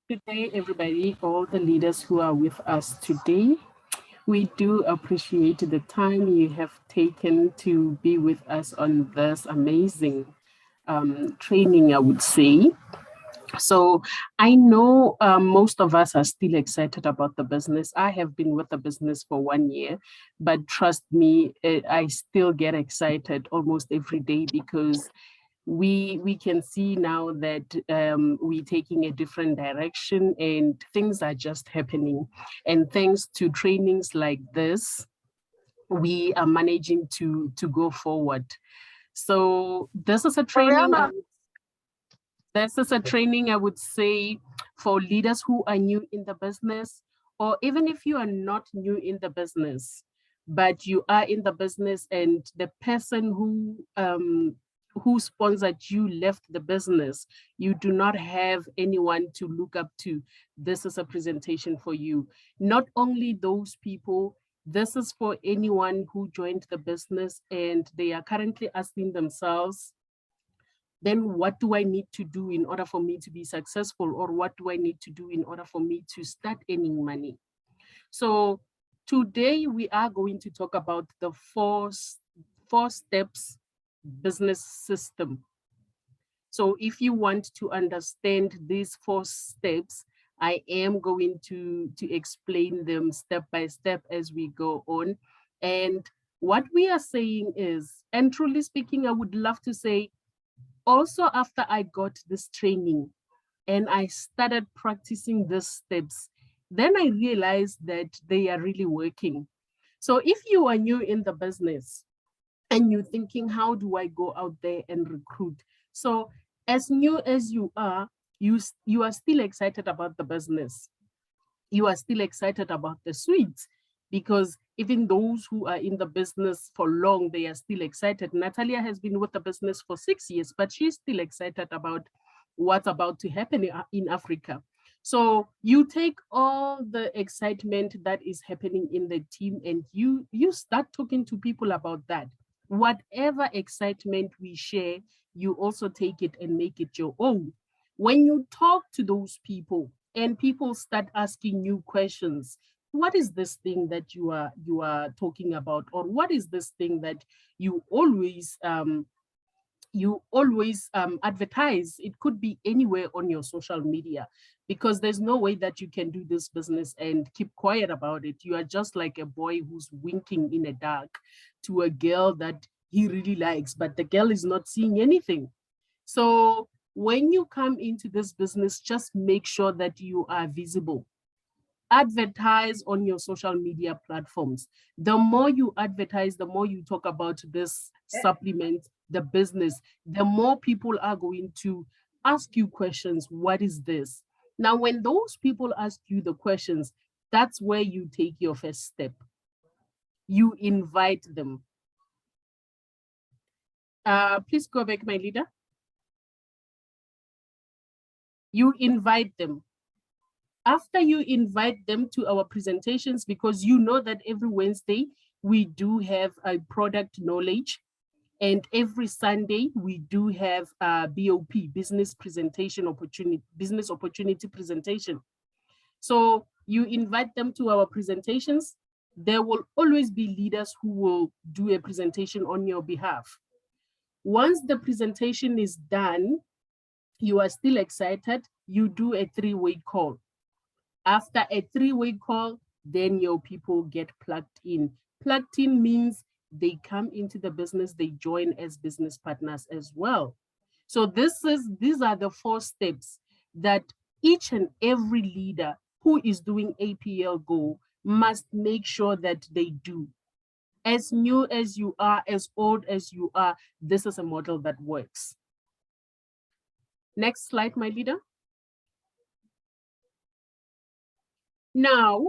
Good day, everybody, all the leaders who are with us today. We do appreciate the time you have taken to be with us on this amazing training, I would say. So I know most of us are still excited about the business. I have been with the business for 1 year, but trust me, I still get excited almost every day because we can see now that we're taking a different direction and things are just happening. And thanks to trainings like this, we are managing to go forward. So Mariana, this is a training, I would say, for leaders who are new in the business, or even if you are not new in the business, but you are in the business and the person who sponsored you left the business, you do not have anyone to look up to. This is a presentation for you. Not only those people, this is for anyone who joined the business and they are currently asking themselves, then what do I need to do in order for me to be successful? Or what do I need to do in order for me to start earning money? So today we are going to talk about the four steps business system. So if you want to understand these 4 steps, I am going to explain them step by step as we go on. And what we are saying is, and truly speaking, I would love to say, also after I got this training and I started practicing these steps, then I realized that they are really working. So if you are new in the business and you're thinking, how do I go out there and recruit? So as new as you are, you are still excited about the business. You are still excited about the suites, because even those who are in the business for long, they are still excited. Natalia has been with the business for 6 years, but she's still excited about what's about to happen in Africa. So you take all the excitement that is happening in the team and you start talking to people about that. Whatever excitement we share, you also take it and make it your own. When you talk to those people and people start asking you questions, what is this thing that you are talking about, or what is this thing that you always advertise? It could be anywhere on your social media, because there's no way that you can do this business and keep quiet about it. You are just like a boy who's winking in the dark to a girl that he really likes, but the girl is not seeing anything. So when you come into this business, just make sure that you are visible. Advertise on your social media platforms. The more you advertise, the more you talk about this supplement, the business, the more people are going to ask you questions. What is this? Now, when those people ask you the questions, that's where you take your first step. You invite them. Please go back, my leader. You invite them. After you invite them to our presentations, because you know that every Wednesday we do have a product knowledge, and every Sunday we do have a BOP, business opportunity presentation. So you invite them to our presentations. There will always be leaders who will do a presentation on your behalf. Once the presentation is done, you are still excited, you do a 3-way call. After a 3-way call, then your people get plugged in. Plugged in means they come into the business, they join as business partners as well. So these are the 4 steps that each and every leader who is doing APL Go must make sure that they do. As new as you are, as old as you are, this is a model that works. Next slide, my leader. Now,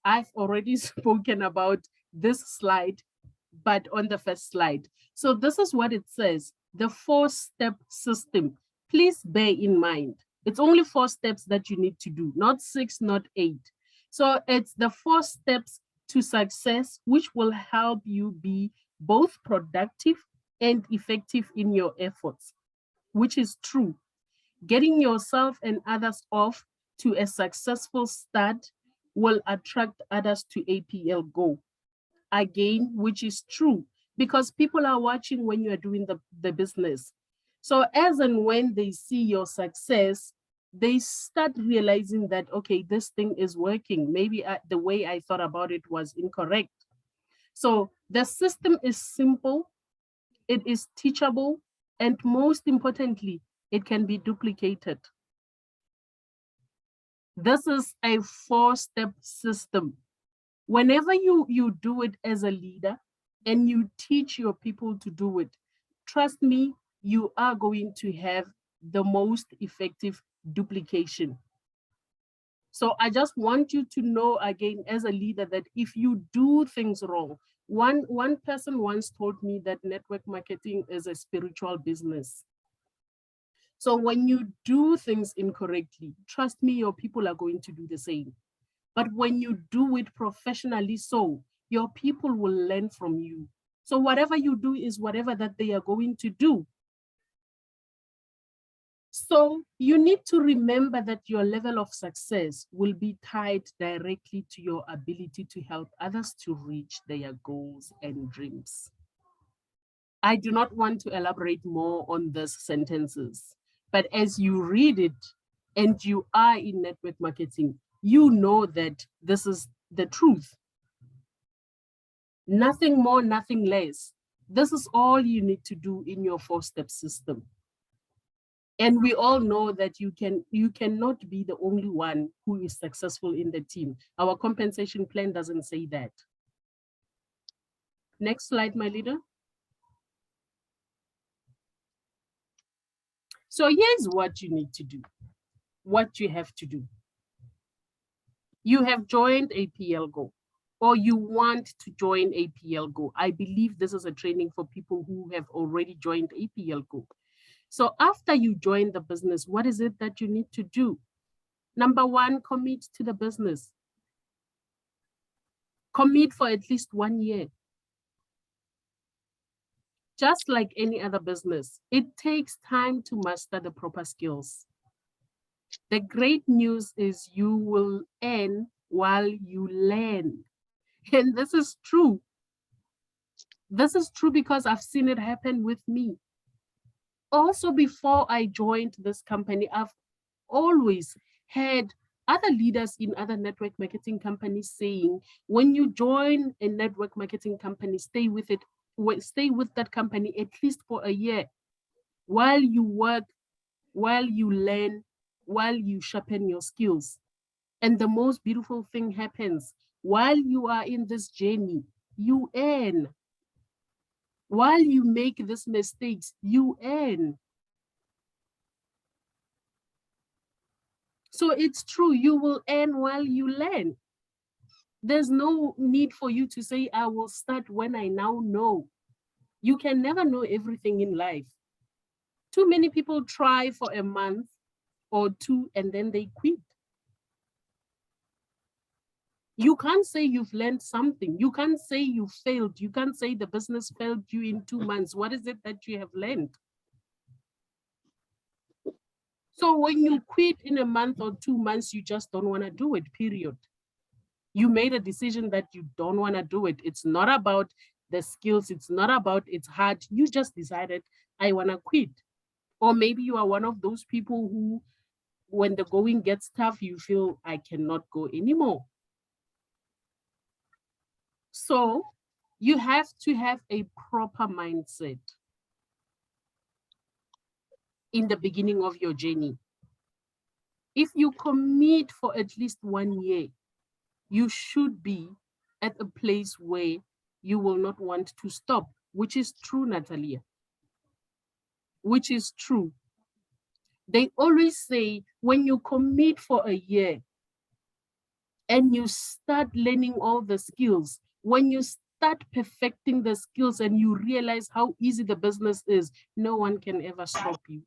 I've already spoken about this slide, but on the first slide. So this is what it says, the 4-step system. Please bear in mind, it's only 4 steps that you need to do, not 6, not 8. So it's the 4 steps to success, which will help you be both productive and effective in your efforts, which is true. Getting yourself and others off to a successful start will attract others to APL Go. Again, which is true, because people are watching when you are doing the business. So as and when they see your success, they start realizing that, okay, this thing is working. Maybe the way I thought about it was incorrect. So the system is simple, it is teachable, and most importantly, it can be duplicated. This is a 4-step system. Whenever you do it as a leader and you teach your people to do it, trust me, you are going to have the most effective duplication. So I just want you to know again as a leader that if you do things wrong, one person once told me that network marketing is a spiritual business. So when you do things incorrectly, trust me, your people are going to do the same. But when you do it professionally, so your people will learn from you. So whatever you do is whatever that they are going to do. So you need to remember that your level of success will be tied directly to your ability to help others to reach their goals and dreams. I do not want to elaborate more on these sentences, but as you read it and you are in network marketing, you know that this is the truth. Nothing more, nothing less. This is all you need to do in your 4-step system. And we all know that you cannot be the only one who is successful in the team. Our compensation plan doesn't say that. Next slide, my leader. So here's what you need to do, what you have to do. You have joined APL Go, or you want to join APL Go. I believe this is a training for people who have already joined APL Go. So after you join the business, what is it that you need to do? Number one, commit to the business. Commit for at least 1 year. Just like any other business, it takes time to master the proper skills. The great news is you will earn while you learn. And this is true. This is true because I've seen it happen with me. Also, before I joined this company, I've always had other leaders in other network marketing companies saying, when you join a network marketing company, stay with that company at least for a year while you work, while you learn, while you sharpen your skills. And the most beautiful thing happens while you are in this journey, you earn. While you make these mistakes, you earn. So it's true, you will earn while you learn. There's no need for you to say, I will start when I now know. You can never know everything in life. Too many people try for a month or 2 and then they quit. You can't say you've learned something. You can't say you failed. You can't say the business failed you in 2 months. What is it that you have learned? So when you quit in a month or 2 months, you just don't want to do it, period. You made a decision that you don't want to do it. It's not about the skills. It's not about it's hard. You just decided, I want to quit. Or maybe you are one of those people who, when the going gets tough, you feel, I cannot go anymore. So you have to have a proper mindset in the beginning of your journey. If you commit for at least 1 year, you should be at a place where you will not want to stop, which is true, Natalia. Which is true. They always say when you commit for a year and you start learning all the skills, when you start perfecting the skills and you realize how easy the business is, no one can ever stop you.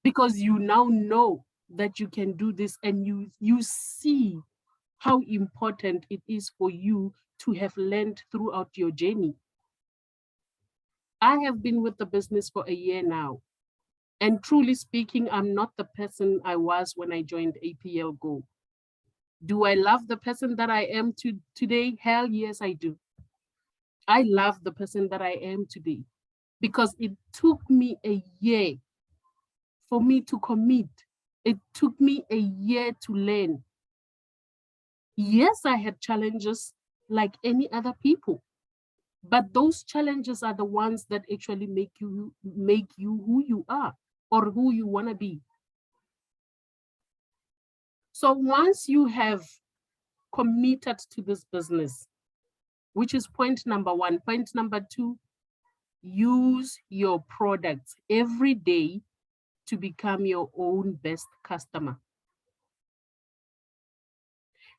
Because you now know that you can do this and you see how important it is for you to have learned throughout your journey. I have been with the business for a year now, And truly speaking, I'm not the person I was when I joined APL Go. Do I love the person that I am today? Hell yes, I do. I love the person that I am today because it took me a year for me to commit. It took me a year to learn. Yes, I had challenges like any other people, but those challenges are the ones that actually make you who you are or who you want to be. So once you have committed to this business, which is point number one, point number two, use your products every day to become your own best customer.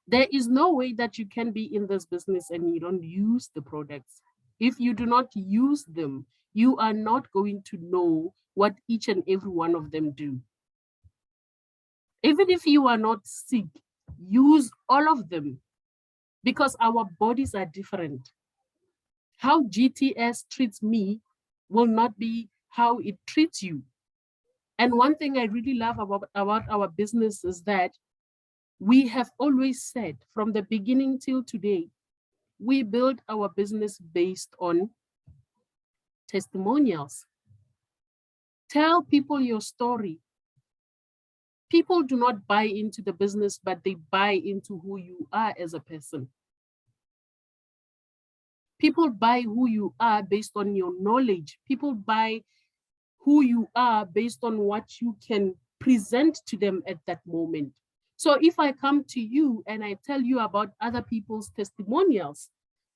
There is no way that you can be in this business and you don't use the products. If you do not use them, you are not going to know what each and every one of them do. Even if you are not sick, use all of them because our bodies are different. How GTS treats me will not be how it treats you. And one thing I really love about our business is that we have always said from the beginning till today, we build our business based on testimonials. Tell people your story. People do not buy into the business, but they buy into who you are as a person. People buy who you are based on your knowledge. People buy who you are based on what you can present to them at that moment. So if I come to you and I tell you about other people's testimonials,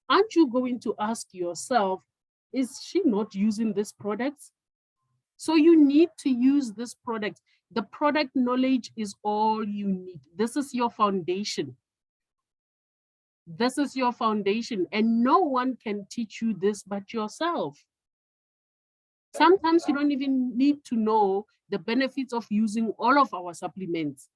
aren't you going to ask yourself, is she not using this product? So you need to use this product. The product knowledge is all you need. This is your foundation. This is your foundation, and no one can teach you this but yourself. Sometimes you don't even need to know the benefits of using all of our supplements.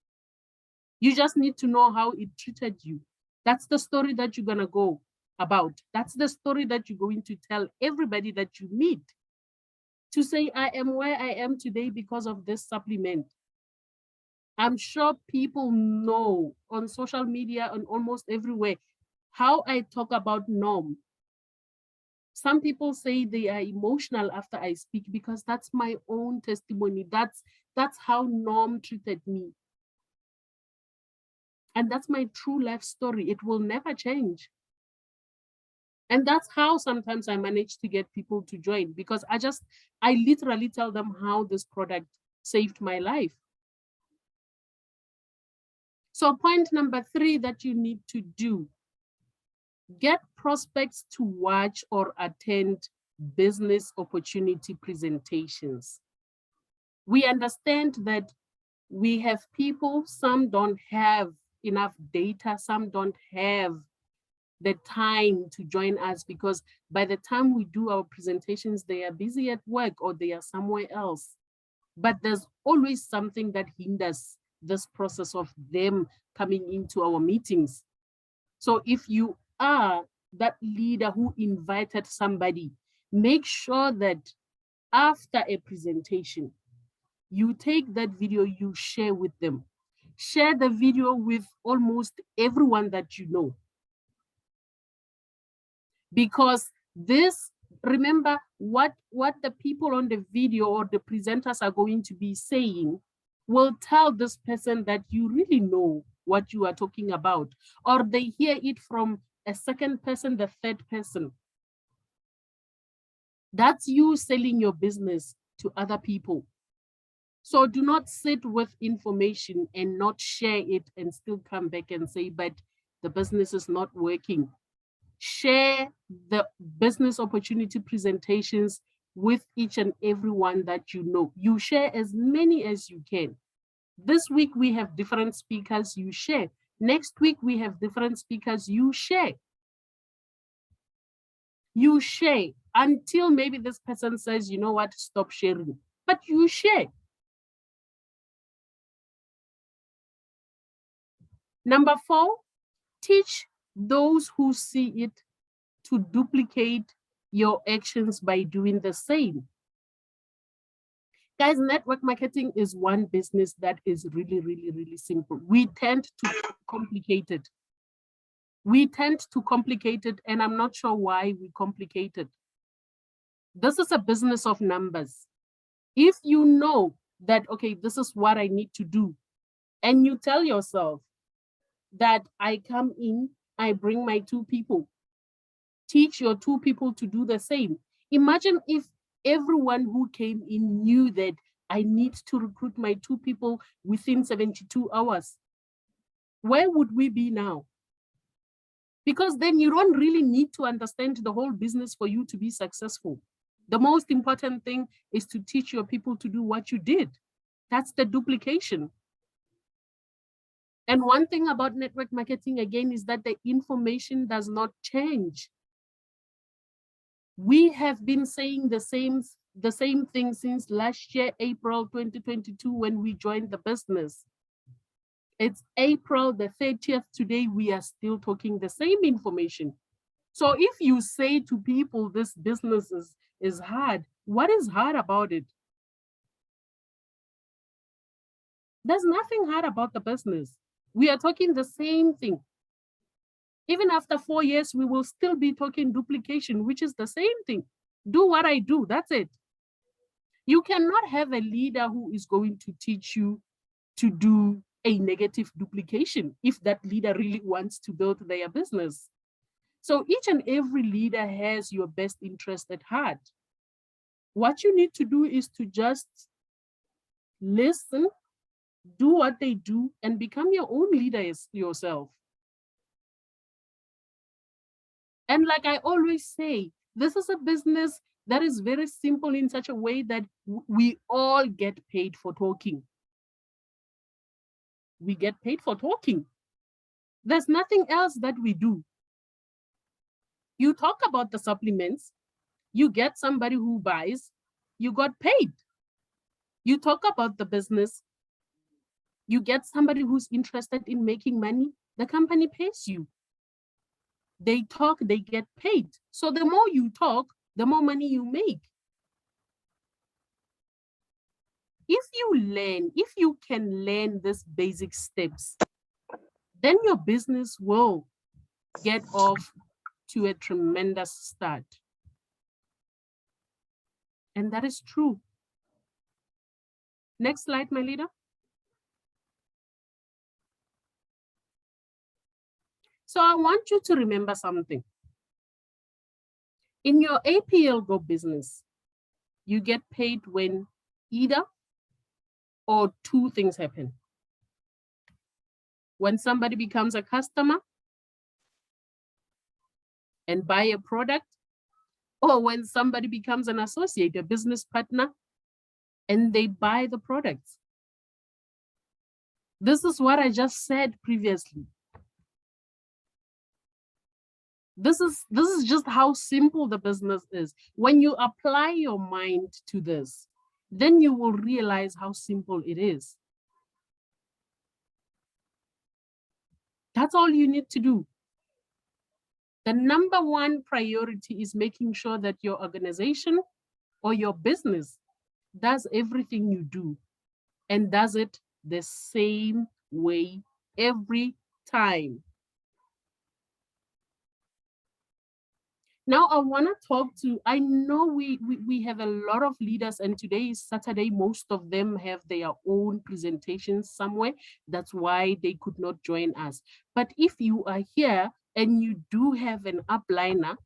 You just need to know how it treated you. That's the story that you're gonna go about. That's the story that you're going to tell everybody that you meet. To say, I am where I am today because of this supplement. I'm sure people know on social media and almost everywhere how I talk about Norm. Some people say they are emotional after I speak because that's my own testimony. That's how Norm treated me. And that's my true life story. It will never change. And that's how sometimes I manage to get people to join because I literally tell them how this product saved my life. So point number 3 that you need to do, get prospects to watch or attend business opportunity presentations. We understand that we have people, some don't have enough data, some don't have the time to join us because by the time we do our presentations, they are busy at work or they are somewhere else. But there's always something that hinders this process of them coming into our meetings. So if you are that leader who invited somebody, make sure that after a presentation, you take that video, you share with them. Share the video with almost everyone that you know. Because this, remember what the people on the video or the presenters are going to be saying will tell this person that you really know what you are talking about, or they hear it from a second person, the third person. That's you selling your business to other people. So do not sit with information and not share it and still come back and say, but the business is not working. Share the business opportunity presentations with each and everyone that you know. You share as many as you can. This week we have different speakers, you share. Next week we have different speakers, you share. You share until maybe this person says, you know what, stop sharing. But you share. Number 4, teach those who see it to duplicate your actions by doing the same. Guys, network marketing is one business that is really, really, really simple. We tend to complicate it. We tend to complicate it, and I'm not sure why we complicate it. This is a business of numbers. If you know that, okay, this is what I need to do, and you tell yourself that I come in, I bring my 2 people, teach your 2 people to do the same. Imagine if everyone who came in knew that I need to recruit my 2 people within 72 hours. Where would we be now? Because then you don't really need to understand the whole business for you to be successful. The most important thing is to teach your people to do what you did. That's the duplication. And one thing about network marketing, again, is that the information does not change. We have been saying the same thing since last year, April 2022, when we joined the business. It's April the 30th today, we are still talking the same information. So if you say to people this business is hard, what is hard about it? There's nothing hard about the business. We are talking the same thing. Even after 4 years, we will still be talking duplication, which is the same thing. Do what I do, that's it. You cannot have a leader who is going to teach you to do a negative duplication if that leader really wants to build their business. So each and every leader has your best interest at heart. What you need to do is to just listen, do what they do, and become your own leader yourself. And like I always say, this is a business that is very simple in such a way that we all get paid for talking. We get paid for talking. There's nothing else that we do. You talk about the supplements, you get somebody who buys, you got paid. You talk about the business, you get somebody who's interested in making money, the company pays you. They talk, they get paid. So the more you talk, the more money you make. If you can learn these basic steps, then your business will get off to a tremendous start. And that is true. Next slide, my leader. So I want you to remember something. In your APL Go business, you get paid when either or 2 things happen. When somebody becomes a customer and buy a product, or when somebody becomes an associate, a business partner, and they buy the products. This is what I just said previously. This is just how simple the business is. When you apply your mind to this, then you will realize how simple it is. That's all you need to do. The number 1 priority is making sure that your organization or your business does everything you do and does it the same way every time. Now I want to talk to, I know we have a lot of leaders, and today is Saturday, most of them have their own presentations somewhere. That's why they could not join us. But if you are here and you do have an upliner,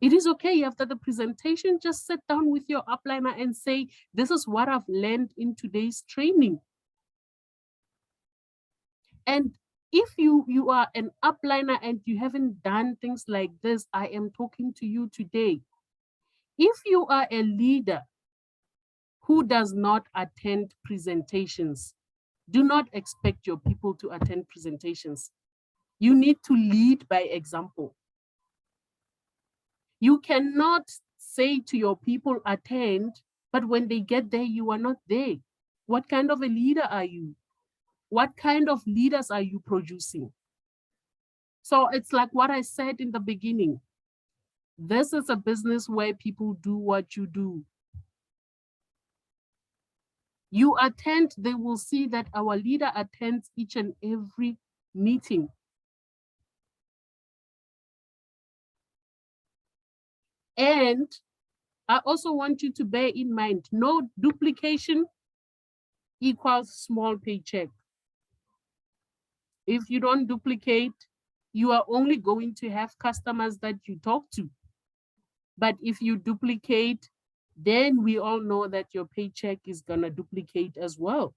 it is okay. After the presentation, just sit down with your upliner and say, this is what I've learned in today's training. And if you are an upliner and you haven't done things like this, I am talking to you today. If you are a leader who does not attend presentations, do not expect your people to attend presentations. You need to lead by example. You cannot say to your people, attend, but when they get there, you are not there. What kind of a leader are you? What kind of leaders are you producing? So it's like what I said in the beginning. This is a business where people do what you do. You attend, they will see that our leader attends each and every meeting. And I also want you to bear in mind, no duplication equals small paycheck. If you don't duplicate, you are only going to have customers that you talk to. But if you duplicate, then we all know that your paycheck is gonna duplicate as well.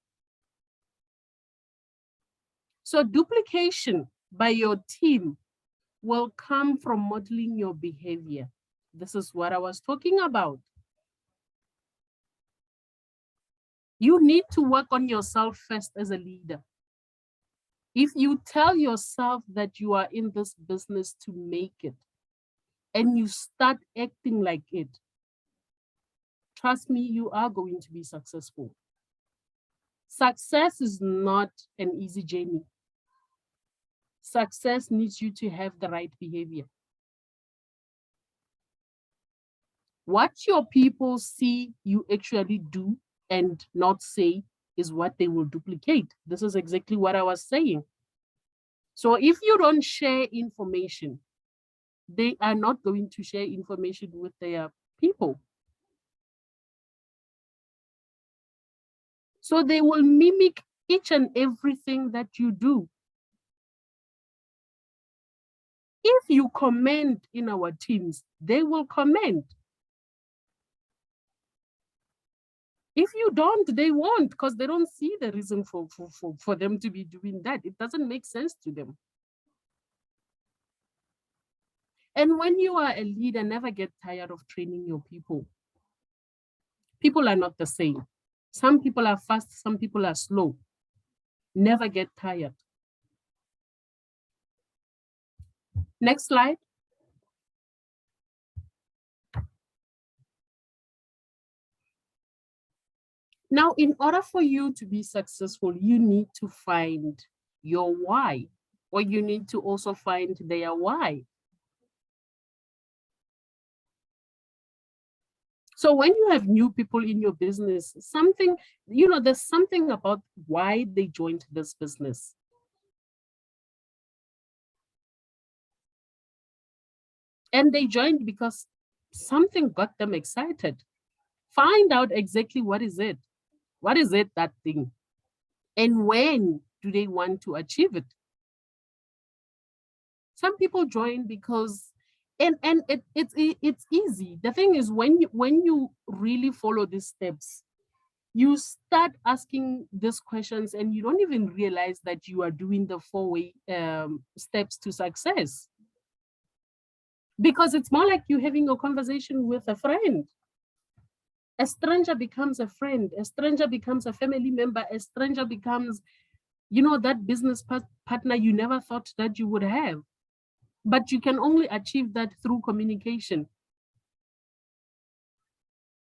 So duplication by your team will come from modeling your behavior. This is what I was talking about. You need to work on yourself first as a leader. If you tell yourself that you are in this business to make it, and you start acting like it, trust me, you are going to be successful. Success is not an easy journey. Success needs you to have the right behavior. What your people see you actually do and not say is what they will duplicate. This is exactly what I was saying. So if you don't share information, they are not going to share information with their people. So they will mimic each and everything that you do. If you comment in our teams, they will comment. If you don't, they won't, because they don't see the reason for them to be doing that. It doesn't make sense to them. And when you are a leader, never get tired of training your people. People are not the same. Some people are fast, some people are slow. Never get tired. Next slide. Now, in order for you to be successful, you need to find your why, or you need to also find their why. So when you have new people in your business, something, there's something about why they joined this business. And they joined because something got them excited. Find out exactly what is it. What is it, that thing? And when do they want to achieve it? Some people join because, it's easy. The thing is, when you really follow these steps, you start asking these questions and you don't even realize that you are doing the 4-way steps to success. Because it's more like you having a conversation with a friend. A stranger becomes a friend, a stranger becomes a family member, a stranger becomes, that business partner you never thought that you would have. But you can only achieve that through communication.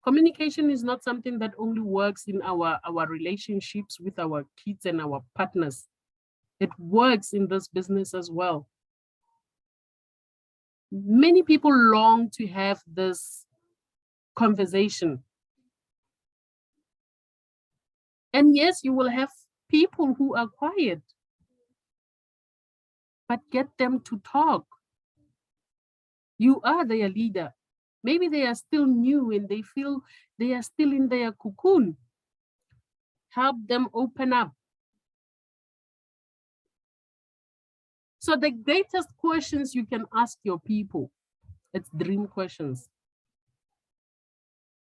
Communication is not something that only works in our relationships with our kids and our partners. It works in this business as well. Many people long to have this conversation. And yes, you will have people who are quiet, but get them to talk. You are their leader. Maybe they are still new and they feel they are still in their cocoon. Help them open up. So the greatest questions you can ask your people, it's dream questions.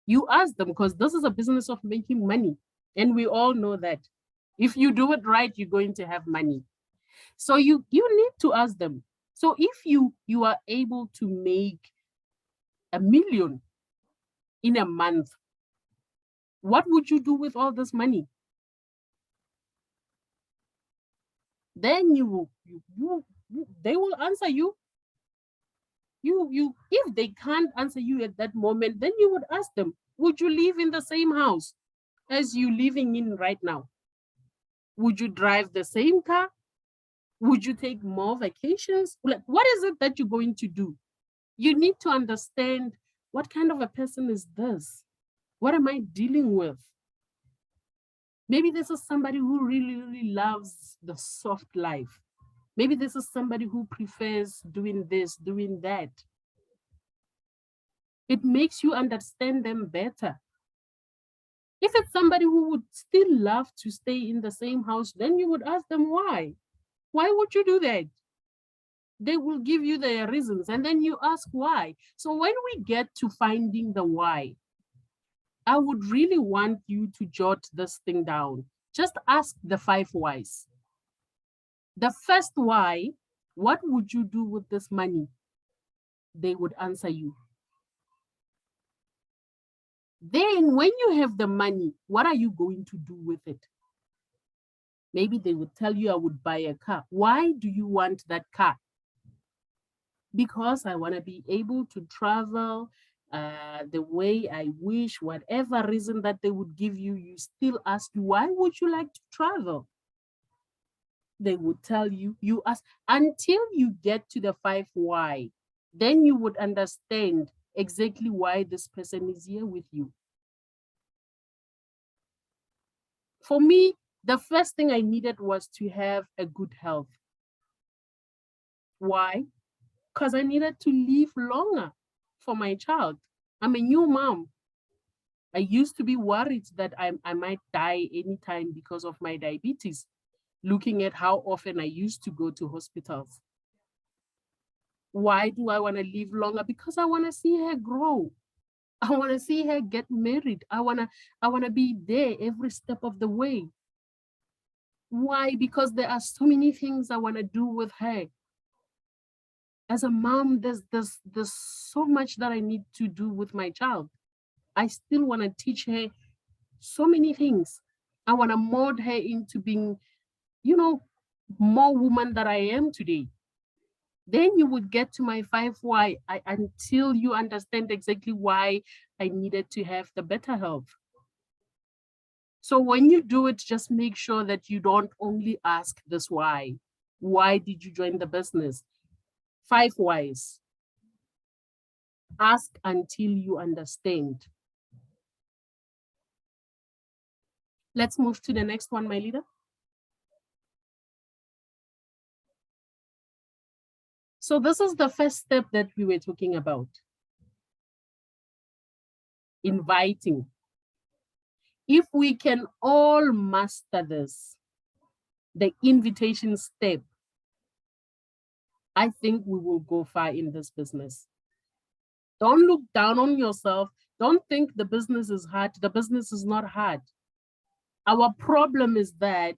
You ask them because this is a business of making money. And we all know that. If you do it right, you're going to have money. So you need to ask them. So if you are able to make $1 million in a month, what would you do with all this money? Then they will answer you. If they can't answer you at that moment, then you would ask them, would you live in the same house as you living in right now? Would you drive the same car? Would you take more vacations? Like, what is it that you're going to do? You need to understand, what kind of a person is this? What am I dealing with? Maybe this is somebody who really, really loves the soft life. Maybe this is somebody who prefers doing this, doing that. It makes you understand them better. If it's somebody who would still love to stay in the same house, then you would ask them why. Why would you do that? They will give you their reasons and then you ask why. So when we get to finding the why, I would really want you to jot this thing down. Just ask the 5 whys. The first why, what would you do with this money? They would answer you. Then when you have the money, what are you going to do with it? Maybe they would tell you, I would buy a car. Why do you want that car? Because I want to be able to travel the way I wish, whatever reason that they would give you, you still ask, why would you like to travel? They would tell you, you ask until you get to the 5 why. Then you would understand exactly why this person is here with you. For me, the first thing I needed was to have a good health. Why? Because I needed to live longer for my child. I'm a new mom. I used to be worried that I might die anytime because of my diabetes, looking at how often I used to go to hospitals. Why do I want to live longer? Because I want to see her grow. I want to see her get married. I want to be there every step of the way. Why? Because there are so many things I want to do with her. As a mom, there's so much that I need to do with my child. I still want to teach her so many things. I want to mold her into being, more woman that I am today. Then you would get to my 5 why until you understand exactly why I needed to have the better health. So when you do it, just make sure that you don't only ask this why. Why did you join the business? 5 whys. Ask until you understand. Let's move to the next one, my leader. So this is the first step that we were talking about. Inviting. If we can all master this, the invitation step, I think we will go far in this business. Don't look down on yourself. Don't think the business is hard. The business is not hard. Our problem is that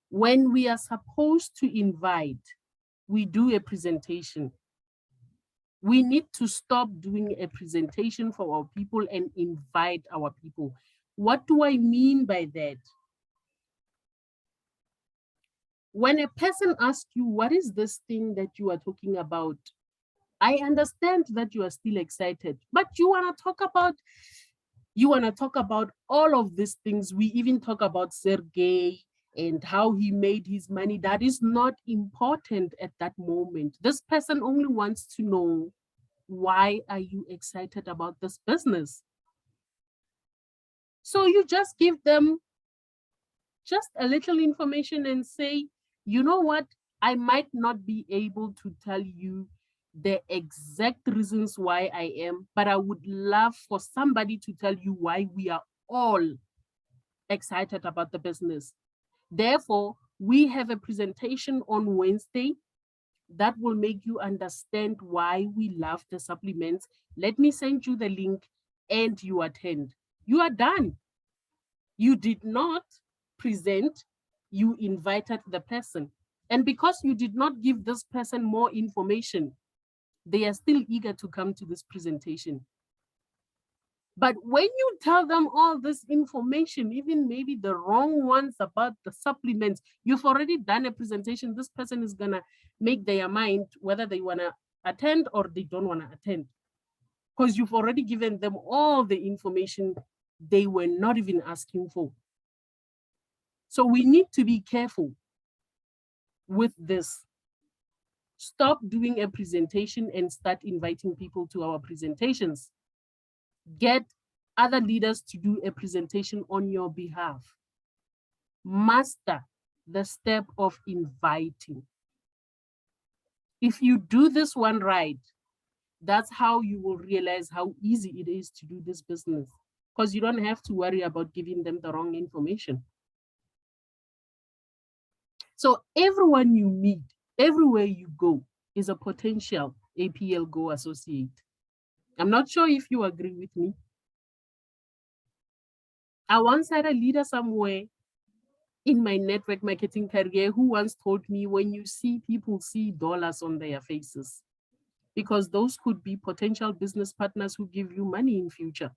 when we are supposed to invite, we do a presentation. We need to stop doing a presentation for our people and invite our people. What do I mean by that? When a person asks you, what is this thing that you are talking about? I understand that you are still excited, but you want to talk about all of these things. We even talk about Sergey and how he made his money. That is not important at that moment. This person only wants to know, why are you excited about this business? So you just give them just a little information and say, you know what, I might not be able to tell you the exact reasons why I am, but I would love for somebody to tell you why we are all excited about the business. Therefore, we have a presentation on Wednesday that will make you understand why we love the supplements. Let me send you the link and you attend. You are done. You did not present, you invited the person. And because you did not give this person more information, they are still eager to come to this presentation. But when you tell them all this information, even maybe the wrong ones about the supplements, you've already done a presentation. This person is going to make their mind whether they want to attend or they don't want to attend, because you've already given them all the information they were not even asking for. So we need to be careful with this. Stop doing a presentation and start inviting people to our presentations. Get other leaders to do a presentation on your behalf. Master the step of inviting. If you do this one right, that's how you will realize how easy it is to do this business, because you don't have to worry about giving them the wrong information. So everyone you meet, everywhere you go, is a potential APL Go associate. I'm not sure if you agree with me. I once had a leader somewhere in my network marketing career who once told me, when you see people, see dollars on their faces, because those could be potential business partners who give you money in future.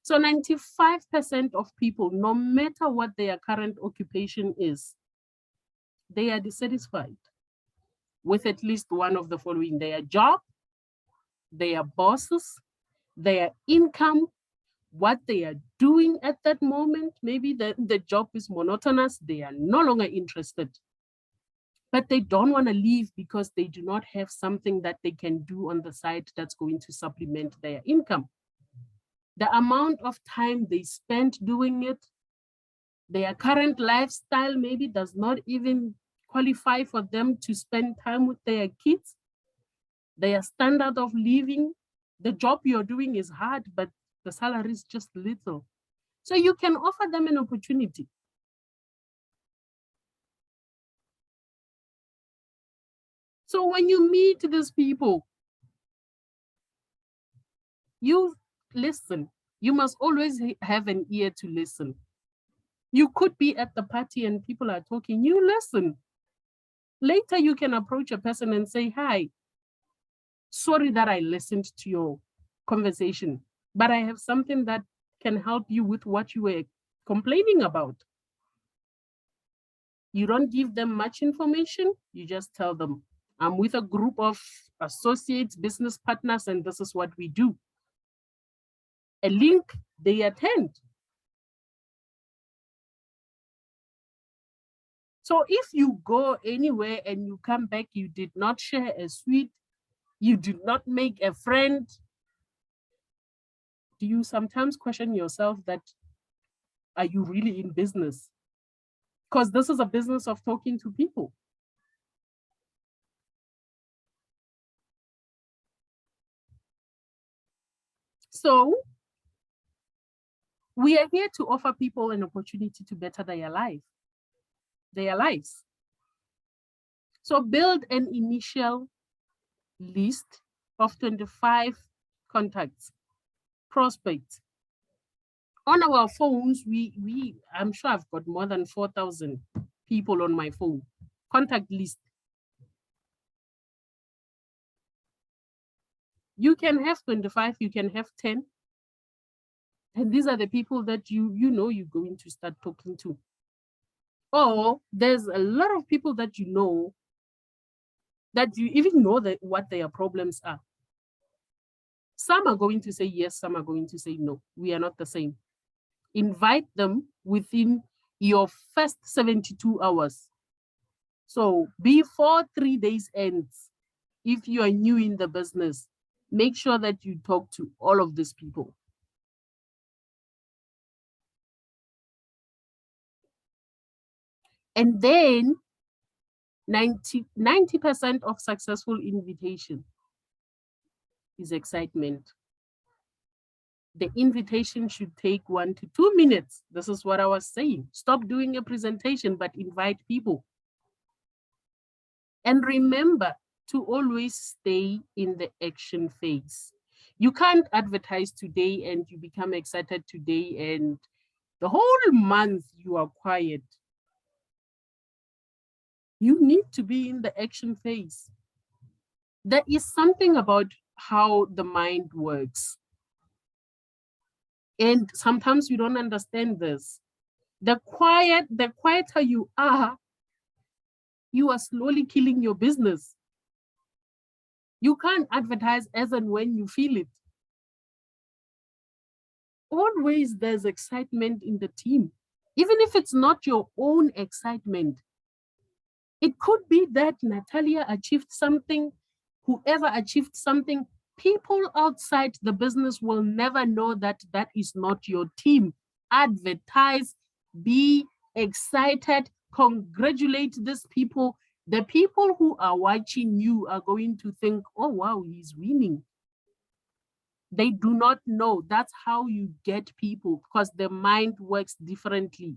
So 95% of people, no matter what their current occupation is, they are dissatisfied with at least one of the following: their job, their bosses, their income, what they are doing at that moment. Maybe the job is monotonous, they are no longer interested. But they don't want to leave because they do not have something that they can do on the side that's going to supplement their income. The amount of time they spend doing it, their current lifestyle maybe does not even qualify for them to spend time with their kids. Their standard of living, the job you're doing is hard, but the salary is just little. So you can offer them an opportunity. So when you meet these people, you listen. You must always have an ear to listen. You could be at the party and people are talking, you listen. Later, you can approach a person and say, hi, sorry that I listened to your conversation, but I have something that can help you with what you were complaining about. You don't give them much information, you just tell them, I'm with a group of associates, business partners, and this is what we do. A link, they attend. So if you go anywhere and you come back, you did not share a sweet, you did not make a friend, do you sometimes question yourself that, are you really in business? Because this is a business of talking to people. So we are here to offer people an opportunity to better their lives. So build an initial list of 25 contacts, prospects. On our phones, I'm sure I've got more than 4,000 people on my phone, contact list. You can have 25, you can have 10. And these are the people that you know you're going to start talking to. Or there's a lot of people that you know that you even know that what their problems are. Some are going to say yes, some are going to say no. We are not the same. Invite them within your first 72 hours. So before 3 days ends, if you are new in the business, make sure that you talk to all of these people. And then 90% of successful invitation is excitement. The invitation should take 1 to 2 minutes. This is what I was saying. Stop doing a presentation, but invite people. And remember to always stay in the action phase. You can't advertise today and you become excited today and the whole month you are quiet. You need to be in the action phase. There is something about how the mind works. And sometimes you don't understand this. The quieter you are slowly killing your business. You can't advertise as and when you feel it. Always there's excitement in the team. Even if it's not your own excitement, it could be that Natalia achieved something, whoever achieved something. People outside the business will never know that that is not your team advertise, be excited, congratulate these people. The people who are watching you are going to think, oh, wow, he's winning. They do not know. That's how you get people, because the mind works differently.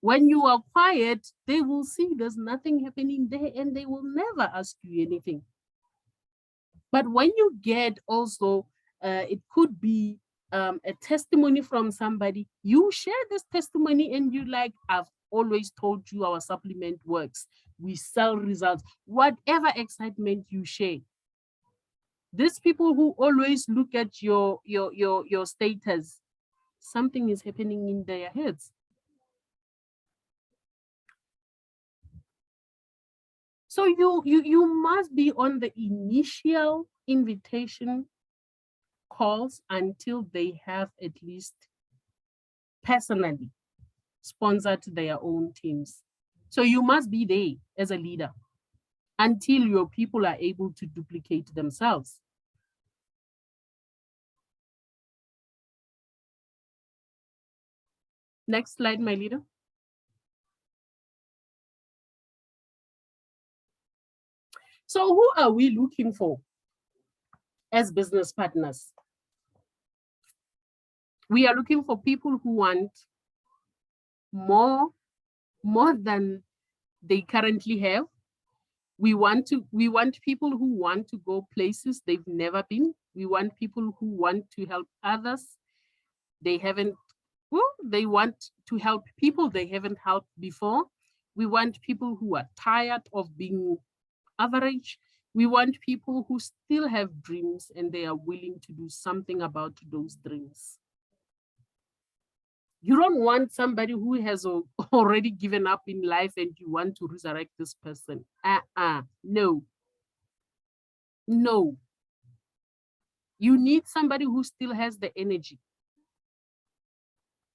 When you are quiet, they will see there's nothing happening there and they will never ask you anything. But when you get also, it could be a testimony from somebody, you share this testimony and you like, I've always told you our supplement works. We sell results, whatever excitement you share. These people who always look at your status, something is happening in their heads. So you must be on the initial invitation calls until they have at least personally sponsored their own teams. So you must be there as a leader until your people are able to duplicate themselves. Next slide, my leader. So who are we looking for as business partners? We are looking for people who want more than they currently have. We want people who want to go places they've never been. We want people who want to help others. They want to help people they haven't helped before. We want people who are tired of being average. We want people who still have dreams and they are willing to do something about those dreams. You don't want somebody who has already given up in life and you want to resurrect this person. No. No. You need somebody who still has the energy,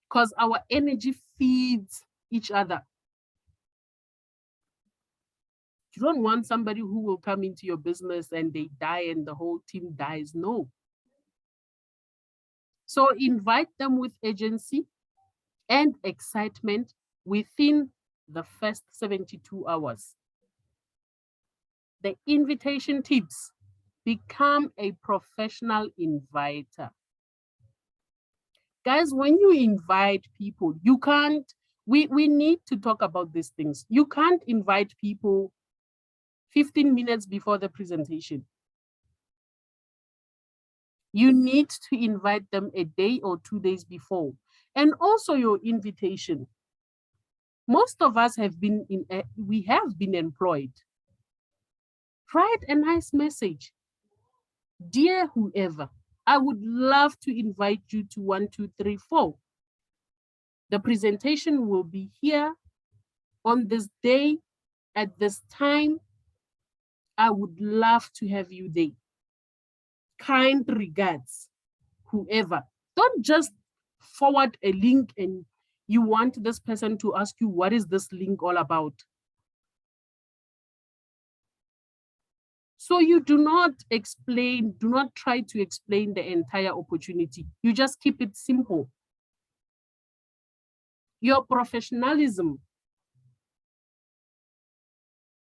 because our energy feeds each other. You don't want somebody who will come into your business and they die and the whole team dies. No. So invite them with agency and excitement within the first 72 hours. The invitation tips: become a professional inviter. Guys, when you invite people, you can't, we need to talk about these things. You can't invite people 15 minutes before the presentation. You need to invite them a day or 2 days before. And also your invitation. Most of us have been employed. Write a nice message. Dear whoever, I would love to invite you to 1, 2, 3, 4. The presentation will be here on this day at this time. I would love to have you there. Kind regards, whoever. Don't just forward a link and you want this person to ask you, what is this link all about? So you do not try to explain the entire opportunity. You just keep it simple. Your professionalism,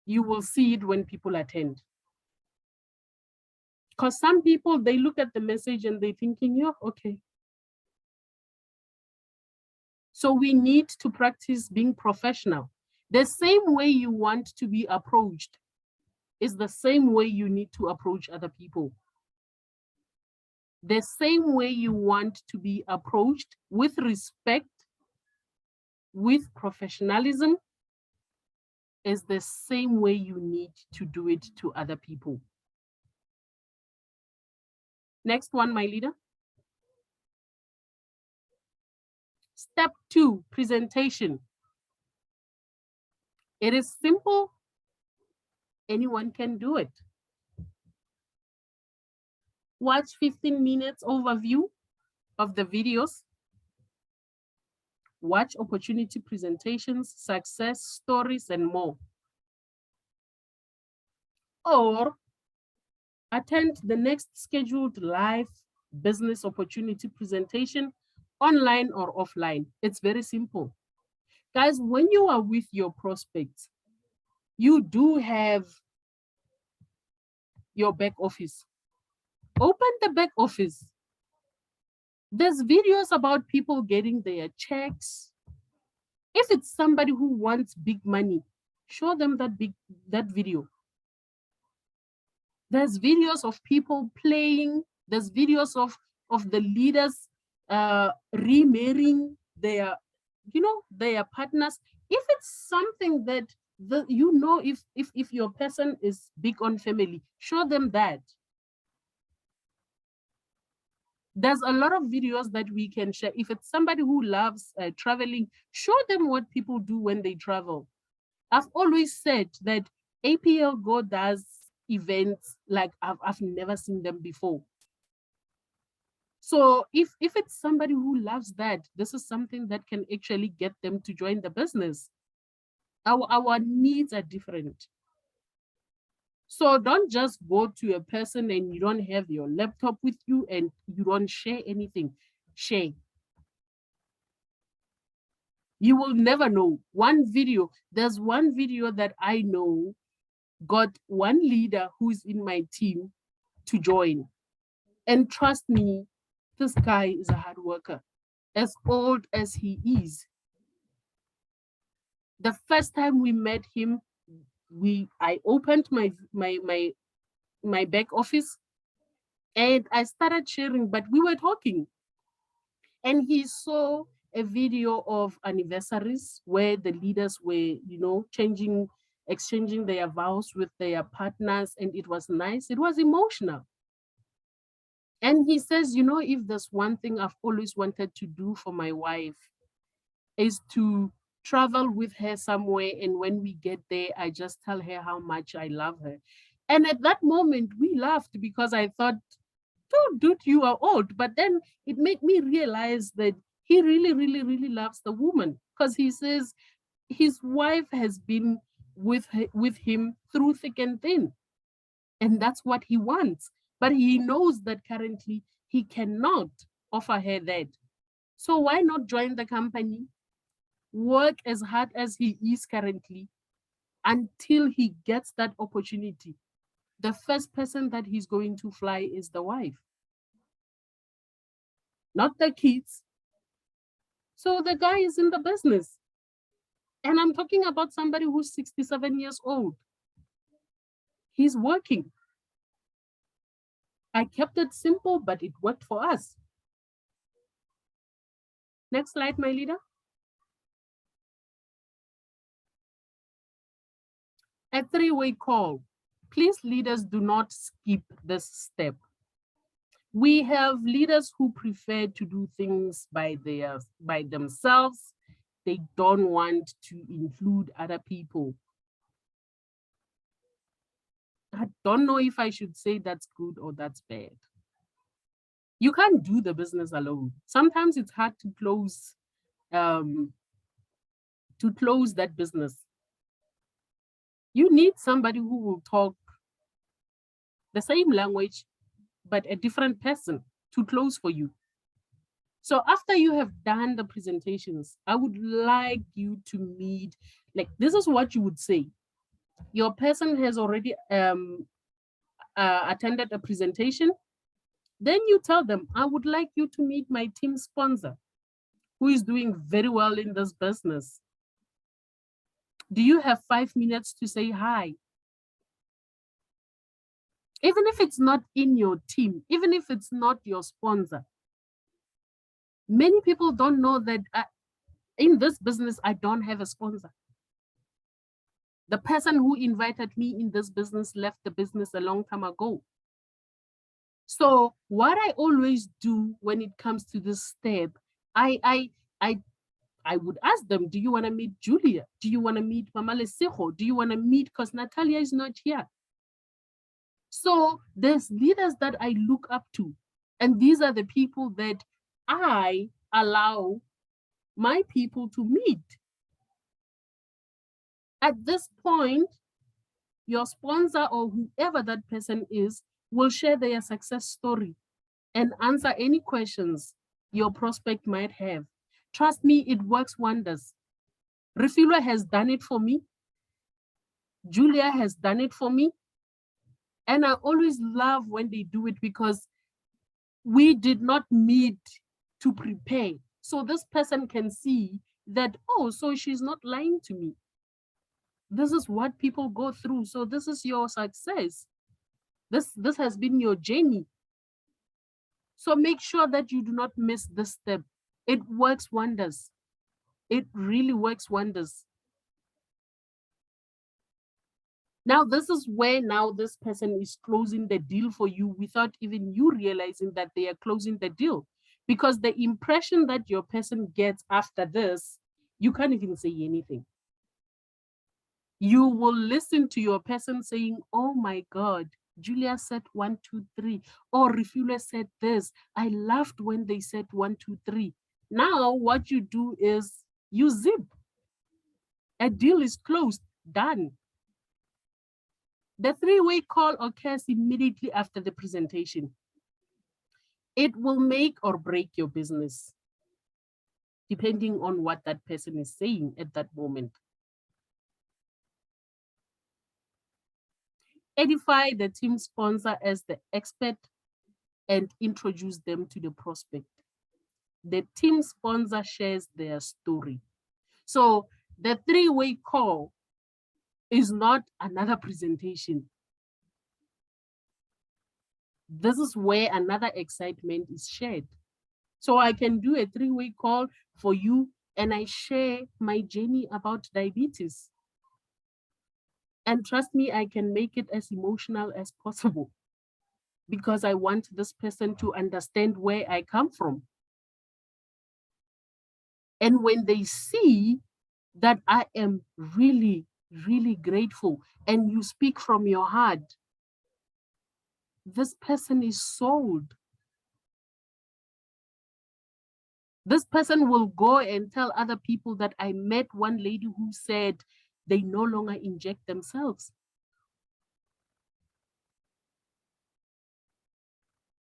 you will see it when people attend. Because some people, they look at the message and they're thinking, yeah, okay. So we need to practice being professional. The same way you want to be approached is the same way you need to approach other people. The same way you want to be approached, with respect, with professionalism, is the same way you need to do it to other people. Next one, my leader. Step 2, presentation. It is simple. Anyone can do it. Watch 15 minutes overview of the videos. Watch opportunity presentations, success stories, and more. Or attend the next scheduled live business opportunity presentation online or offline. It's very simple. Guys, when you are with your prospects, you do have your back office. Open the back office. There's videos about people getting their checks. If it's somebody who wants big money, show them that video. There's videos of people playing. There's videos of the leaders remarrying their, their partners. If it's something that if your person is big on family, show them that. There's a lot of videos that we can share. If it's somebody who loves traveling, show them what people do when they travel. I've always said that APL Go does events like I've never seen them before. So if it's somebody who loves that, this is something that can actually get them to join the business. Our needs are different. So don't just go to a person and you don't have your laptop with you and you don't share anything. Share. You will never know. There's one video that I know got one leader who's in my team to join. And trust me, this guy is a hard worker, as old as he is. The first time we met him, I opened my back office and I started sharing, but we were talking. And he saw a video of anniversaries where the leaders were, exchanging their vows with their partners, and it was nice. It was emotional. And he says, if there's one thing I've always wanted to do for my wife is to travel with her somewhere. And when we get there, I just tell her how much I love her. And at that moment, we laughed because I thought, dude, you are old. But then it made me realize that he really, really, really loves the woman, because he says his wife has been with him through thick and thin. And that's what he wants. But he knows that currently he cannot offer her that. So why not join the company, work as hard as he is currently until he gets that opportunity? The first person that he's going to fly is the wife, not the kids. So the guy is in the business. And I'm talking about somebody who's 67 years old. He's working. I kept it simple, but it worked for us. Next slide, my leader. A three-way call. Please, leaders, do not skip this step. We have leaders who prefer to do things by themselves. They don't want to include other people. I don't know if I should say that's good or that's bad. You can't do the business alone. Sometimes it's hard to close that business. You need somebody who will talk the same language, but a different person to close for you. So after you have done the presentations, I would like you to meet, this is what you would say. Your person has already attended a presentation. Then you tell them, I would like you to meet my team sponsor, who is doing very well in this business. Do you have 5 minutes to say hi? Even if it's not in your team, even if it's not your sponsor. Many people don't know that in this business, I don't have a sponsor. The person who invited me in this business left the business a long time ago. So what I always do when it comes to this step, I would ask them, do you want to meet Julia? Do you want to meet Mama Lesejo? Do you want to meet, because Natalia is not here? So there's leaders that I look up to, and these are the people that I allow my people to meet. At this point, your sponsor or whoever that person is will share their success story and answer any questions your prospect might have. Trust me, it works wonders. Refilo has done it for me. Julia has done it for me. And I always love when they do it because we did not need to prepare. So this person can see that, oh, so she's not lying to me. This is what people go through. So this is your success. This has been your journey. So make sure that you do not miss this step. It works wonders. It really works wonders. Now, this is where now this person is closing the deal for you without even you realizing that they are closing the deal. Because the impression that your person gets after this, you can't even say anything. You will listen to your person saying, oh my God, Julia said 1, 2, 3, or Refula said this. I laughed when they said 1, 2, 3. Now, what you do is you zip. A deal is closed, done. The three-way call occurs immediately after the presentation. It will make or break your business, depending on what that person is saying at that moment. Edify the team sponsor as the expert and introduce them to the prospect. The team sponsor shares their story. So the three-way call is not another presentation. This is where another excitement is shared. So I can do a three-way call for you and I share my journey about diabetes. And trust me, I can make it as emotional as possible because I want this person to understand where I come from. And when they see that I am really, really grateful and you speak from your heart, this person is sold. This person will go and tell other people that I met one lady who said they no longer inject themselves.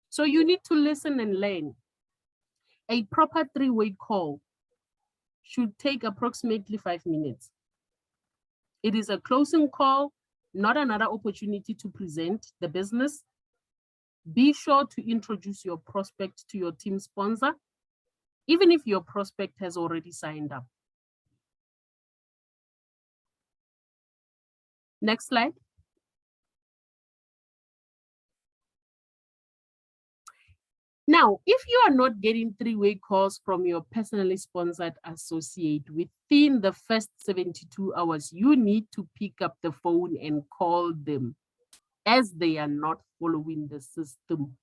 So you need to listen and learn. A proper three-way call should take approximately 5 minutes. It is a closing call, not another opportunity to present the business. Be sure to introduce your prospect to your team sponsor, even if your prospect has already signed up. Next slide. Now, if you are not getting three-way calls from your personally sponsored associate within the first 72 hours, you need to pick up the phone and call them as they are not following the system.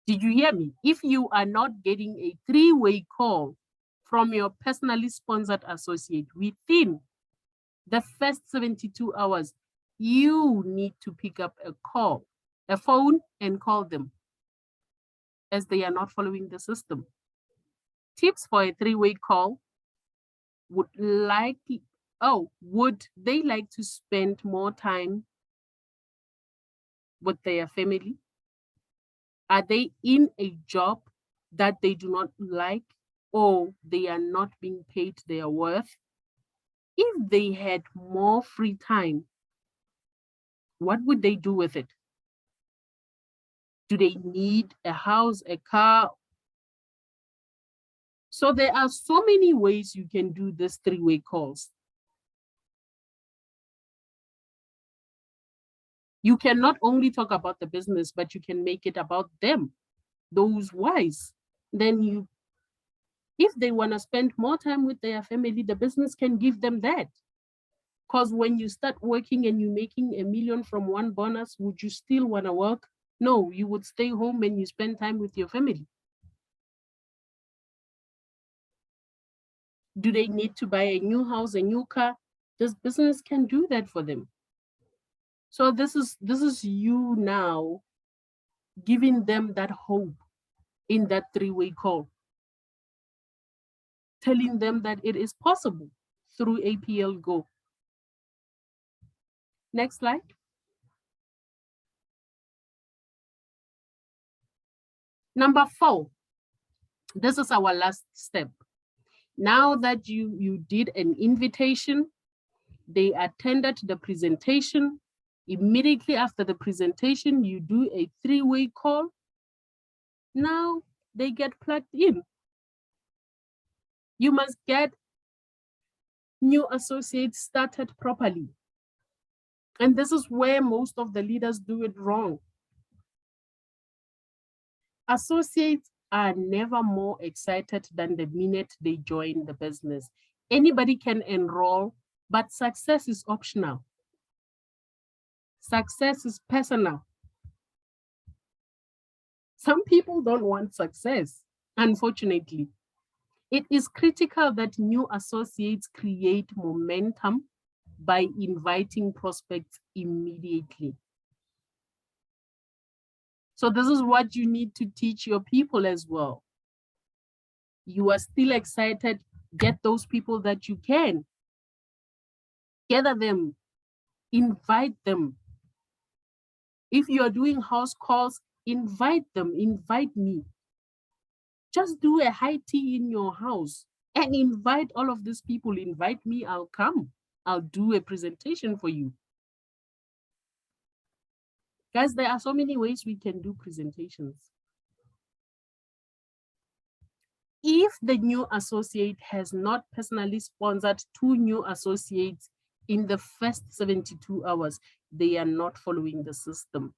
Did you hear me? If you are not getting a three-way call from your personally sponsored associate within the first 72 hours, you need to pick up a phone and call them as they are not following the system. Tips for a three-way call: would they like to spend more time with their family? Are they in a job that they do not like or they are not being paid their worth? If they had more free time, what would they do with it? Do they need a house, a car? So there are so many ways you can do this three-way calls. You can not only talk about the business, but you can make it about them, those wise. Then if they want to spend more time with their family, the business can give them that. Because when you start working and you're making $1 million from one bonus, would you still want to work? No, you would stay home and you spend time with your family. Do they need to buy a new house, a new car? This business can do that for them. So this is you now giving them that hope in that three-way call, telling them that it is possible through APL Go. Next slide. Number 4, this is our last step. Now that you did an invitation, they attended the presentation. Immediately after the presentation, you do a 3-way call. Now they get plugged in. You must get new associates started properly. And this is where most of the leaders do it wrong. Associates are never more excited than the minute they join the business. Anybody can enroll, but success is optional. Success is personal. Some people don't want success, unfortunately. It is critical that new associates create momentum by inviting prospects immediately. So this is what you need to teach your people as well. You are still excited, get those people that you can. Gather them, invite them. If you are doing house calls, invite them, invite me. Just do a high tea in your house and invite all of these people. Invite me, I'll come. I'll do a presentation for you. Guys, there are so many ways we can do presentations. If the new associate has not personally sponsored 2 new associates in the first 72 hours, they are not following the system.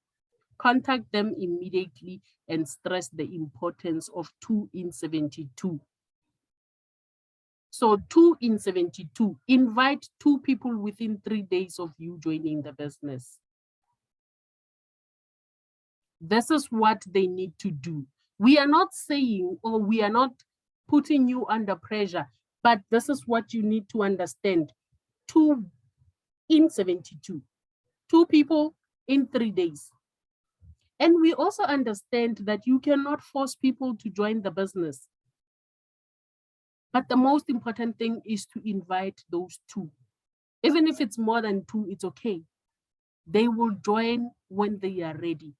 Contact them immediately and stress the importance of 2 in 72. So 2 in 72, invite 2 people within 3 days of you joining the business. This is what they need to do. We are not saying, or we are not putting you under pressure, but this is what you need to understand. 2 in 72, 2 people in 3 days. And we also understand that you cannot force people to join the business. But the most important thing is to invite those 2. Even if it's more than 2, it's okay. They will join when they are ready.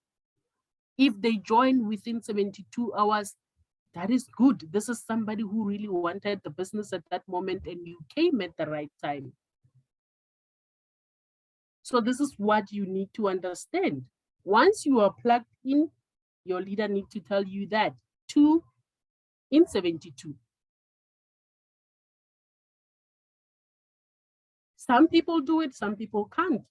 If they join within 72 hours, that is good. This is somebody who really wanted the business at that moment and you came at the right time. So this is what you need to understand. Once you are plugged in, your leader needs to tell you that 2 in 72. Some people do it, some people can't.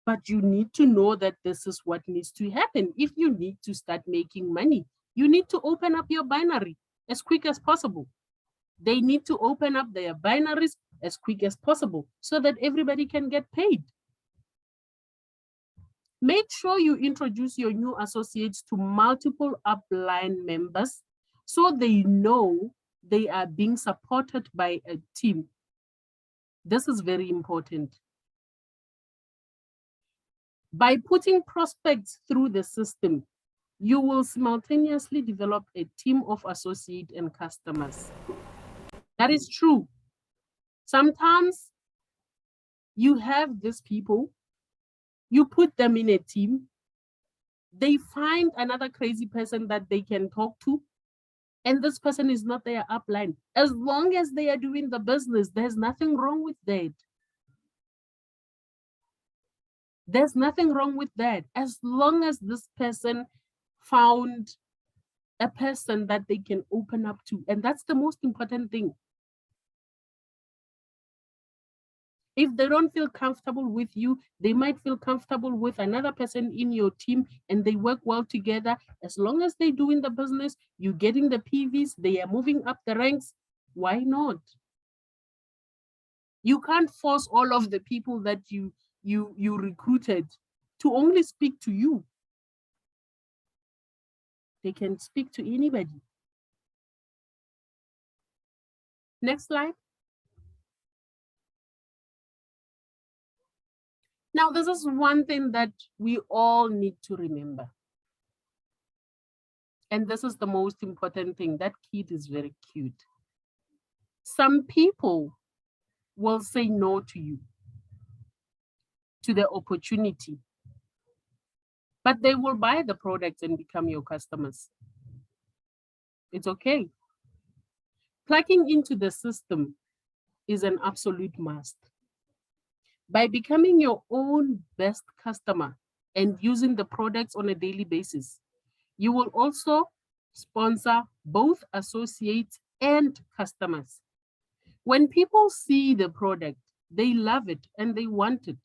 But you need to know that this is what needs to happen. If you need to start making money, you need to open up your binary as quick as possible. They need to open up their binaries as quick as possible so that everybody can get paid. Make sure you introduce your new associates to multiple upline members so they know they are being supported by a team. This is very important. By putting prospects through the system, you will simultaneously develop a team of associates and customers. That is true. Sometimes you have these people, you put them in a team, they find another crazy person that they can talk to, and this person is not their upline. As long as they are doing the business, there's nothing wrong with that. There's nothing wrong with that. As long as this person found a person that they can open up to. And that's the most important thing. If they don't feel comfortable with you, they might feel comfortable with another person in your team and they work well together. As long as they're doing the business, you're getting the PVs, they are moving up the ranks, why not? You can't force all of the people that you recruited to only speak to you. They can speak to anybody. Next slide. Now, this is one thing that we all need to remember. And this is the most important thing. That kid is very cute. Some people will say no to you, to the opportunity, but they will buy the products and become your customers. It's okay. Plugging into the system is an absolute must. By becoming your own best customer and using the products on a daily basis, you will also sponsor both associates and customers. When people see the product, they love it and they want it.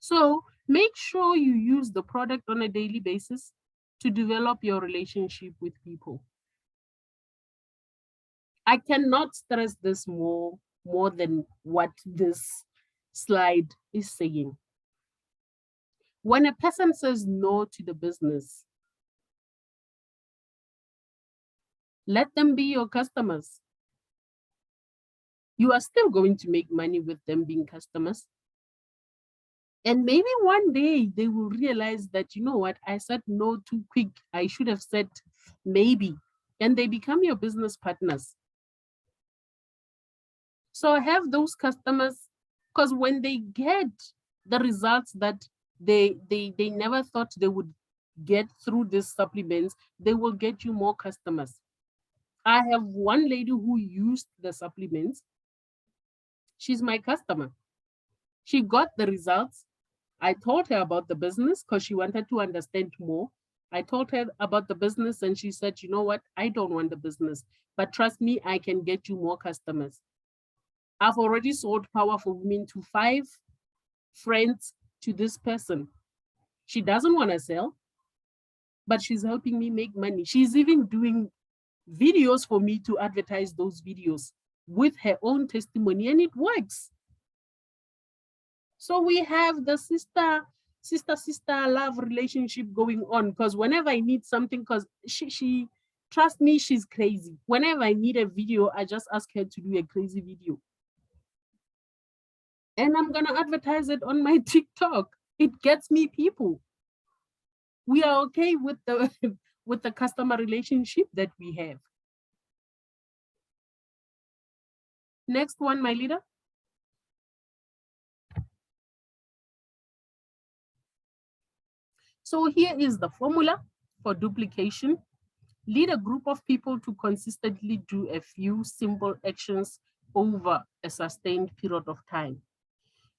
So make sure you use the product on a daily basis to develop your relationship with people. I cannot stress this more than what this slide is saying. When a person says no to the business, let them be your customers. You are still going to make money with them being customers. And maybe one day they will realize that, you know what, I said no too quick. I should have said maybe. And they become your business partners. So have those customers, because when they get the results that they never thought they would get through these supplements, they will get you more customers. I have one lady who used the supplements. She's my customer. She got the results. I told her about the business because she wanted to understand more. I told her about the business and she said, you know what? I don't want the business, but trust me, I can get you more customers. I've already sold Power for Women to 5 friends to this person. She doesn't want to sell, but she's helping me make money. She's even doing videos for me to advertise those videos with her own testimony, and it works. So we have the sister love relationship going on, because whenever I need something, because she trust me, she's crazy. Whenever I need a video, I just ask her to do a crazy video. And I'm gonna advertise it on my TikTok. It gets me people. We are okay with the with the customer relationship that we have. Next one, my leader. So here is the formula for duplication. Lead a group of people to consistently do a few simple actions over a sustained period of time.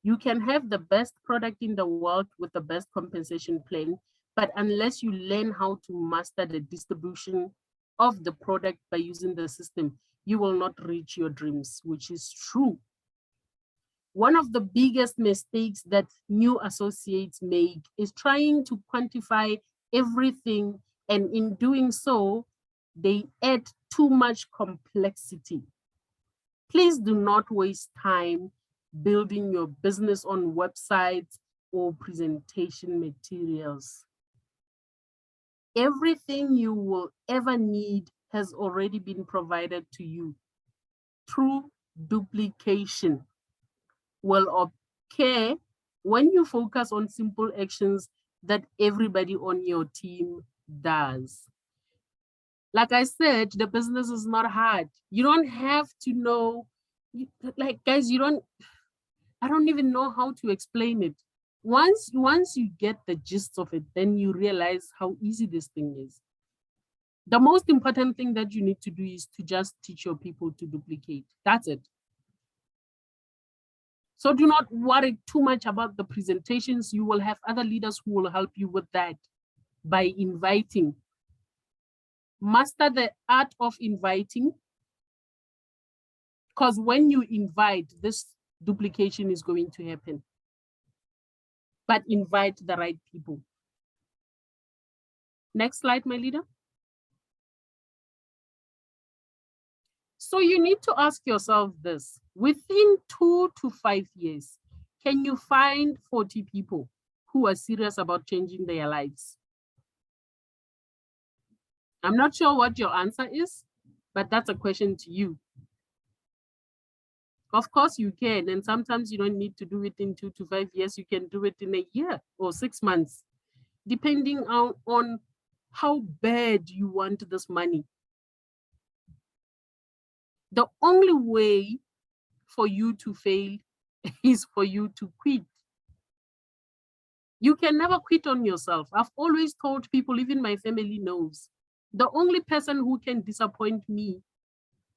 You can have the best product in the world with the best compensation plan, but unless you learn how to master the distribution of the product by using the system, you will not reach your dreams, which is true. One of the biggest mistakes that new associates make is trying to quantify everything, and in doing so, they add too much complexity. Please do not waste time building your business on websites or presentation materials. Everything you will ever need has already been provided to you through duplication. Will occur when you focus on simple actions that everybody on your team does. Like I said, the business is not hard. You don't have to know, like guys, I don't even know how to explain it. Once you get the gist of it, then you realize how easy this thing is. The most important thing that you need to do is to just teach your people to duplicate. That's it. So do not worry too much about the presentations. You will have other leaders who will help you with that by inviting. Master the art of inviting, because when you invite, this duplication is going to happen. But invite the right people. Next slide, my leader. So you need to ask yourself this: within 2 to 5 years, can you find 40 people who are serious about changing their lives? I'm not sure what your answer is, but that's a question to you. Of course you can, and sometimes you don't need to do it in 2 to 5 years. You can do it in a year or 6 months, depending on how bad you want this money. The only way for you to fail is for you to quit. You can never quit on yourself. I've always told people, even my family knows, The only person who can disappoint me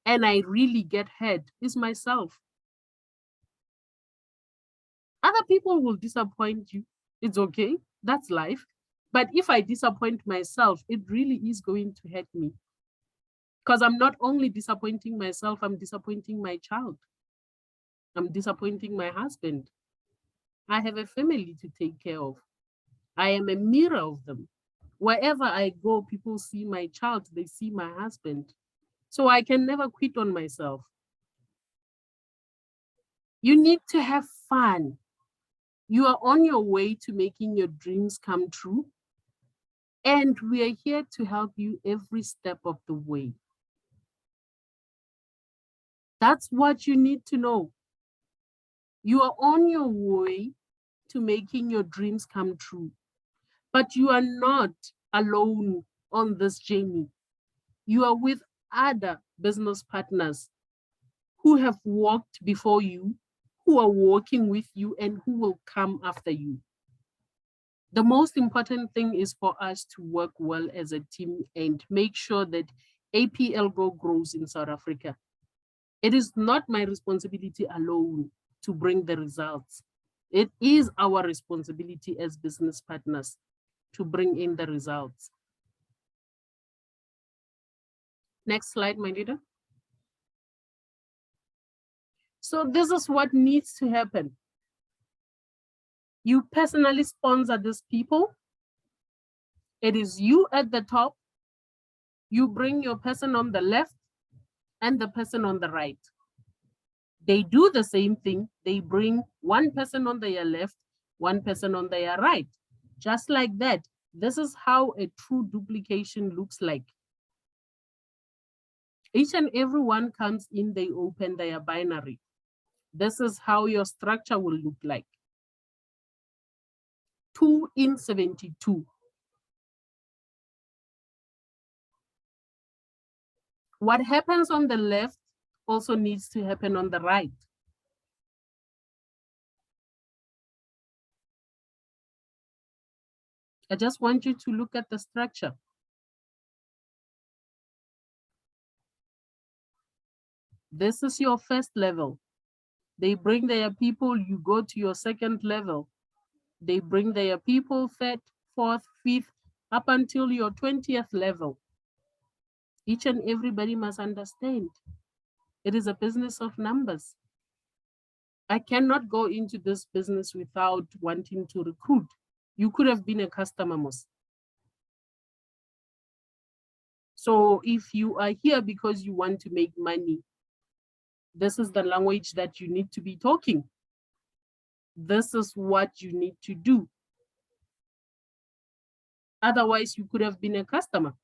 and I really get hurt is myself. Other people will disappoint you. It's okay. That's life. But if I disappoint myself, it really is going to hurt me. Because I'm not only disappointing myself, I'm disappointing my child. I'm disappointing my husband. I have a family to take care of. I am a mirror of them. Wherever I go, people see my child, they see my husband. So I can never quit on myself. You need to have fun. You are on your way to making your dreams come true. And we are here to help you every step of the way. That's what you need to know. You are on your way to making your dreams come true, but you are not alone on this journey. You are with other business partners who have walked before you, who are working with you, and who will come after you. The most important thing is for us to work well as a team and make sure that APL Go grows in South Africa. It is not my responsibility alone to bring the results. It is our responsibility as business partners to bring in the results. Next slide, my leader. So this is what needs to happen. You personally sponsor these people. It is you at the top. You bring your person on the left and the person on the right. They do the same thing. They bring one person on their left, one person on their right. Just like that. This is how a true duplication looks like. Each and every one comes in, they open their binary. This is how your structure will look like. 2 in 72. What happens on the left also needs to happen on the right. I just want you to look at the structure. This is your first level. They bring their people, you go to your second level. They bring their people, third, fourth, fifth, up until your 20th level. Each and everybody must understand. It is a business of numbers. I cannot go into this business without wanting to recruit. You could have been a customer, Mos. So if you are here because you want to make money, this is the language that you need to be talking. This is what you need to do. Otherwise, you could have been a customer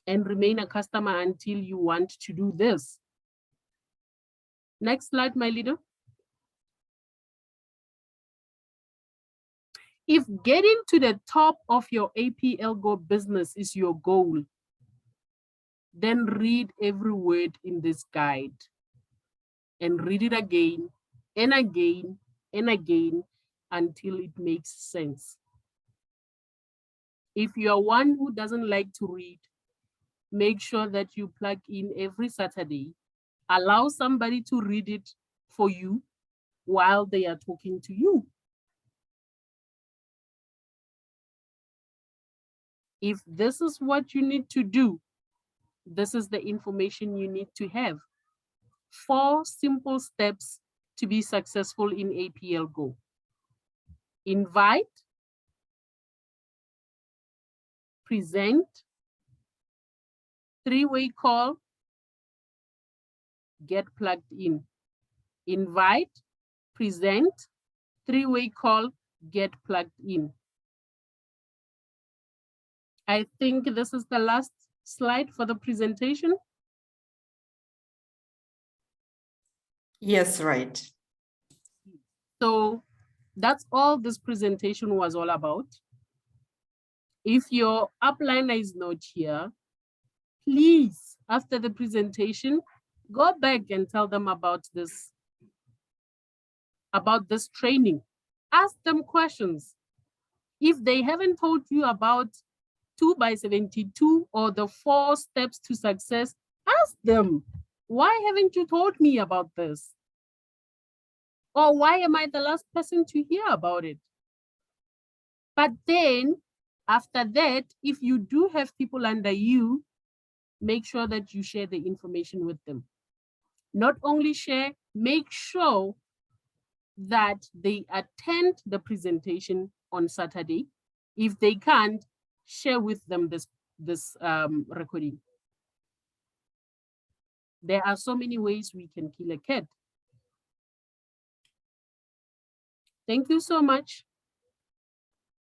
and remain a customer until you want to do this. Next slide, my leader. If getting to the top of your APL Go business is your goal, then read every word in this guide and read it again and again and again until it makes sense. If you are one who doesn't like to read, make sure that you plug in every Saturday. Allow somebody to read it for you while they are talking to you. If this is what you need to do, this is the information you need to have. 4 simple steps to be successful in APL Go. Invite, present, 3-way call, get plugged in. Invite, present, 3-way call, get plugged in. I think this is the last slide for the presentation. Yes, right. So that's all this presentation was all about. If your upliner is not here, please, after the presentation, go back and tell them about this training. Ask them questions. If they haven't told you about 2x72 or the 4 steps to success, ask them, why haven't you told me about this? Or why am I the last person to hear about it? But then after that, if you do have people under you, make sure that you share the information with them. Not only share, make sure that they attend the presentation on Saturday. If they can't, share with them this recording. There are so many ways we can kill a cat. Thank you so much.